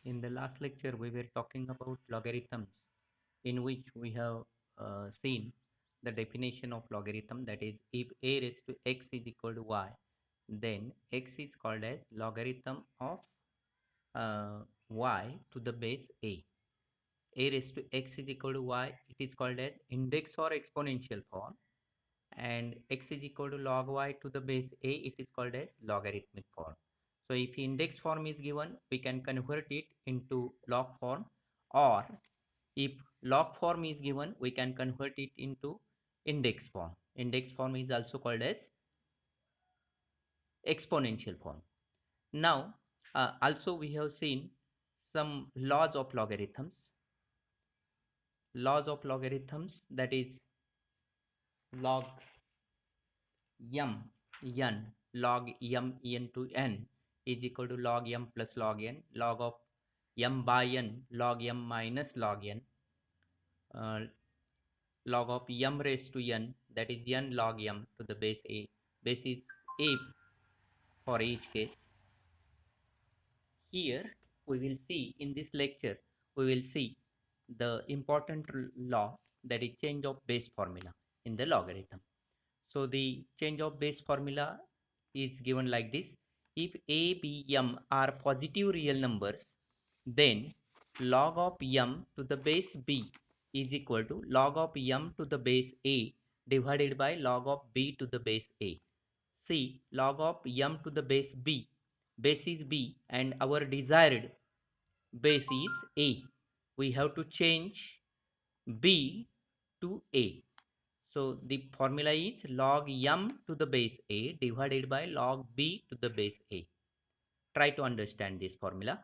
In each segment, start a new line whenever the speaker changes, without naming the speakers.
In the last lecture, we were talking about logarithms, in which we have seen the definition of logarithm, that is, if a raised to x is equal to y, then x is called as logarithm of y to the base a. A raised to x is equal to y, it is called as index or exponential form, and x is equal to log y to the base a, it is called as logarithmic form. So if index form is given, we can convert it into log form, or if log form is given, we can convert it into index form. Index form is also called as exponential form. Now, also we have seen some laws of logarithms. Laws of logarithms, that is log m n, log m into n is equal to log m plus log n, log of m by n, log m minus log n, uh, log of m raised to n, that is n log m to the base a. Base is a for each case. Here we will see, in this lecture, we will see the important law, that is change of base formula in the logarithm. So the change of base formula is given like this. If a, b, m are positive real numbers, then log of m to the base b is equal to log of m to the base a divided by log of b to the base a. See, log of m to the base b, base is b and our desired base is a. We have to change b to a. So the formula is log m to the base a divided by log b to the base a. Try to understand this formula.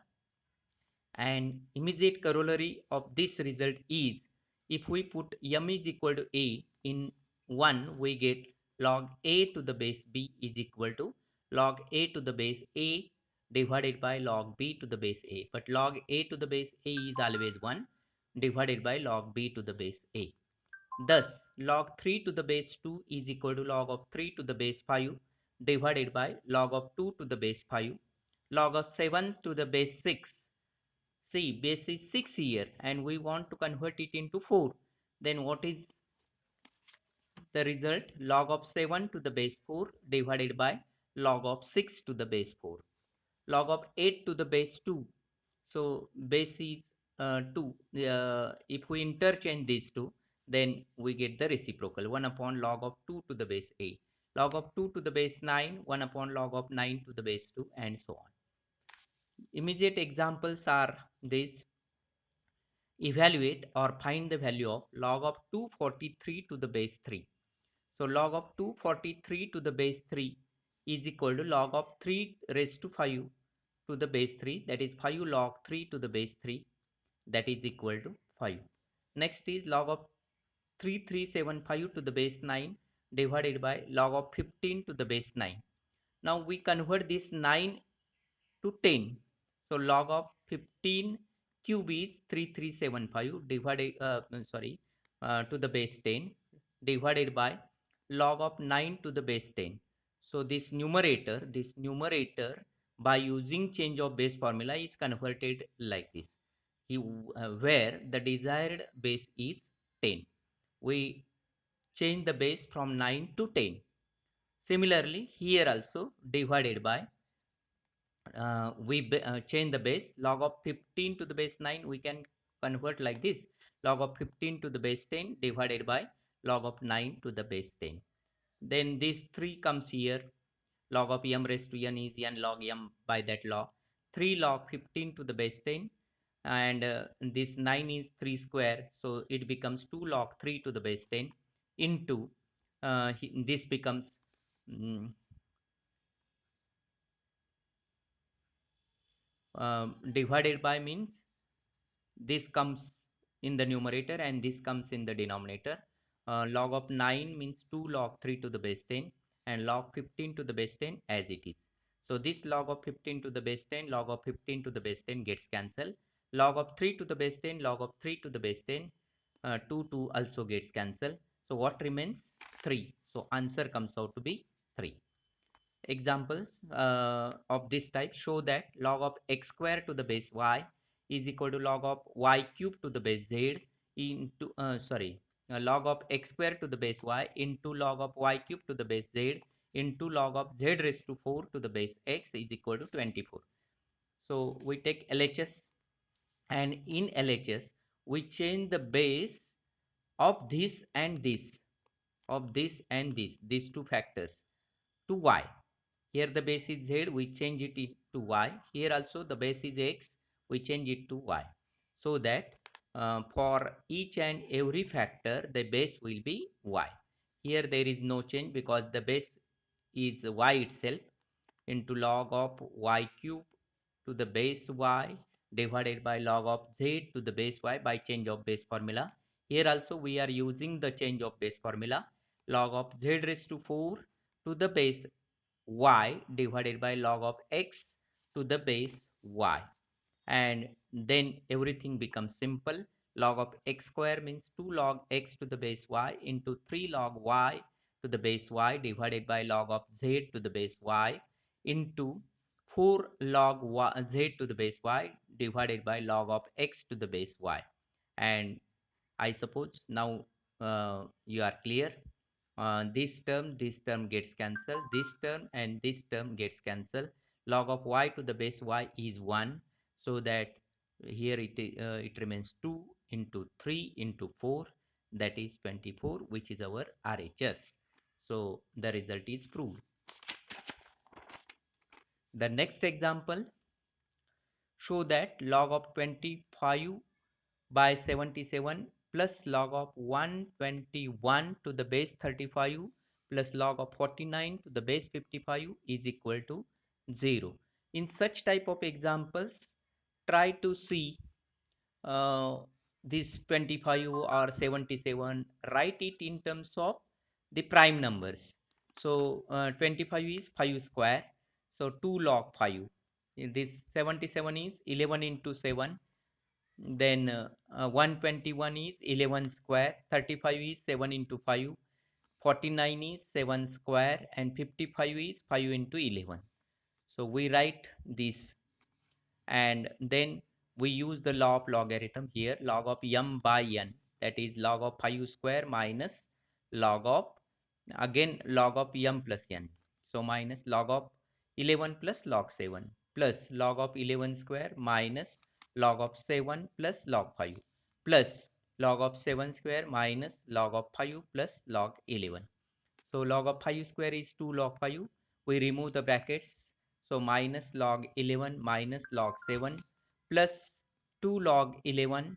And immediate corollary of this result is, if we put m is equal to a in 1, we get log a to the base b is equal to log a to the base a divided by log b to the base a. But log a to the base a is always 1 divided by log b to the base a. Thus, log 3 to the base 2 is equal to log of 3 to the base 5 divided by log of 2 to the base 5. Log of 7 to the base 6. See, base is 6 here and we want to convert it into 4. Then what is the result? Log of 7 to the base 4 divided by log of 6 to the base 4. Log of 8 to the base 2. So base is 2. If we interchange these two, then we get the reciprocal, 1 upon log of 2 to the base 8. Log of 2 to the base 9, 1 upon log of 9 to the base 2, and so on. Immediate examples are this. Evaluate or find the value of log of 243 to the base 3. So log of 243 to the base 3 is equal to log of 3 raised to 5 to the base 3, that is 5 log 3 to the base 3, that is equal to 5. Next is log of 3375 to the base 9 divided by log of 15 to the base 9. Now we convert this 9 to 10. So log of 15 cube is 3375 divided to the base 10 divided by log of 9 to the base 10. So this numerator by using change of base formula is converted like this, where the desired base is 10. We change the base from 9 to 10. Similarly, here also divided by change the base. Log of 15 to the base 9 we can convert like this, log of 15 to the base 10 divided by log of 9 to the base 10. Then this 3 comes here, log of m raised to n is n log m by that law. 3 log 15 to the base 10, and this 9 is 3 square, so it becomes 2 log 3 to the base 10 into this becomes divided by, means this comes in the numerator and this comes in the denominator. Log of 9 means 2 log 3 to the base 10 and log 15 to the base 10 as it is. So this log of 15 to the base 10, log of 15 to the base 10 gets cancelled. Log of 3 to the base 10, log of 3 to the base 10, 2 also gets cancelled. So what remains? 3. So answer comes out to be 3. Examples of this type show that log of x square to the base y is equal to log of y cube to the base z into log of x square to the base y into log of y cube to the base z into log of z raised to 4 to the base x is equal to 24. So we take LHS, and in LHS we change the base of this and this, of this and this, these two factors, to y. Here the base is z, we change it to y. Here also the base is x, we change it to y. So that for each and every factor the base will be y. Here there is no change because the base is y itself, into log of y cube to the base y divided by log of z to the base y by change of base formula. Here also we are using the change of base formula, log of z raised to 4 to the base y divided by log of x to the base y, and then everything becomes simple. Log of x square means 2 log x to the base y into 3 log y to the base y divided by log of z to the base y into 4 log y, z to the base y divided by log of x to the base y. And I suppose now you are clear. This term gets cancelled, this term and this term gets cancelled. Log of y to the base y is 1, so that here it remains 2 into 3 into 4, that is 24, which is our RHS. So the result is proved. The next example, show that log of 25 by 77 plus log of 121 to the base 35 plus log of 49 to the base 55 is equal to 0. In such type of examples, try to see this 25 or 77, write it in terms of the prime numbers. So 25 is 5 square, so 2 log 5. This 77 is 11 into 7, then 121 is 11 square, 35 is 7 into 5, 49 is 7 square, and 55 is 5 into 11. So we write this, and then we use the law of logarithm here, log of m by n, that is log of 5 square minus log of, again log of m plus n, so minus log of 11 plus log 7 plus log of 11 square minus log of 7 plus log 5 plus log of 7 square minus log of 5 plus log 11. So log of 5 square is 2 log 5. We remove the brackets. So minus log 11 minus log 7 plus 2 log 11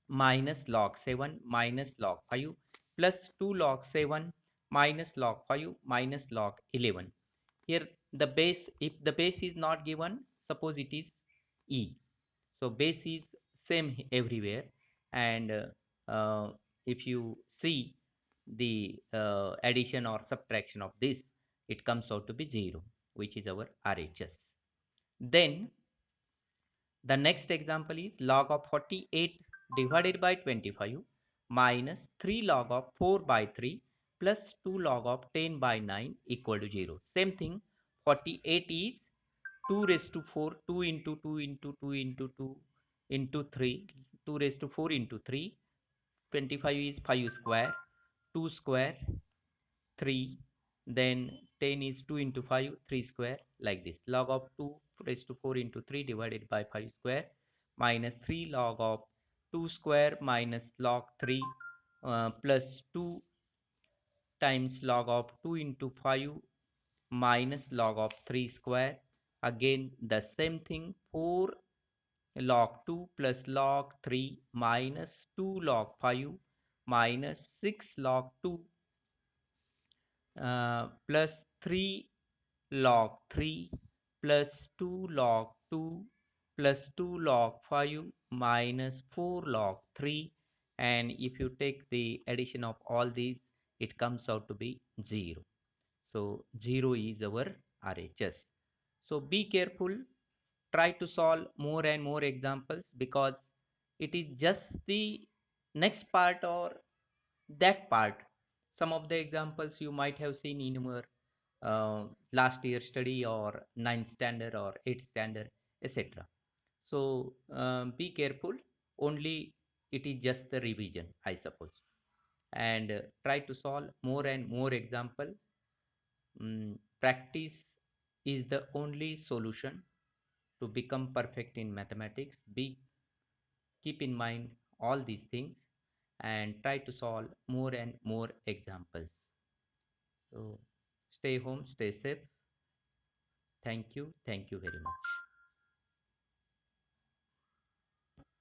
minus log 7 minus log 5 plus 2 log 7 minus log 5 minus log 11. Here the base, if the base is not given, suppose it is e. So base is same everywhere, and if you see the addition or subtraction of this, it comes out to be 0, which is our RHS. Then the next example is log of 48 divided by 25 minus 3 log of 4 by 3 plus 2 log of 10 by 9 equal to 0. Same thing, 48 is 2 raised to 4, 2 into 2 into 2 into 2 into 3, 2 raised to 4 into 3, 25 is 5 square, 2 square, 3, then 10 is 2 into 5, 3 square, like this. Log of 2 raised to 4 into 3 divided by 5 square minus 3 log of 2 square minus log 3 plus 2 times log of 2 into 5 minus log of 3 square. Again the same thing, 4 log 2 plus log 3 minus 2 log 5 minus 6 log 2 plus 3 log 3 plus 2 log 2 plus 2 log 5 minus 4 log 3, and if you take the addition of all these, it comes out to be 0. So 0 is our RHS. So be careful, try to solve more and more examples, because it is just the next part or that part. Some of the examples you might have seen in your last year study or 9th standard or 8th standard, etc. So be careful, only it is just the revision, I suppose, and try to solve more and more example. Practice is the only solution to become perfect in mathematics. Keep in mind all these things and try to solve more and more examples. So stay home, stay safe. Thank you very much.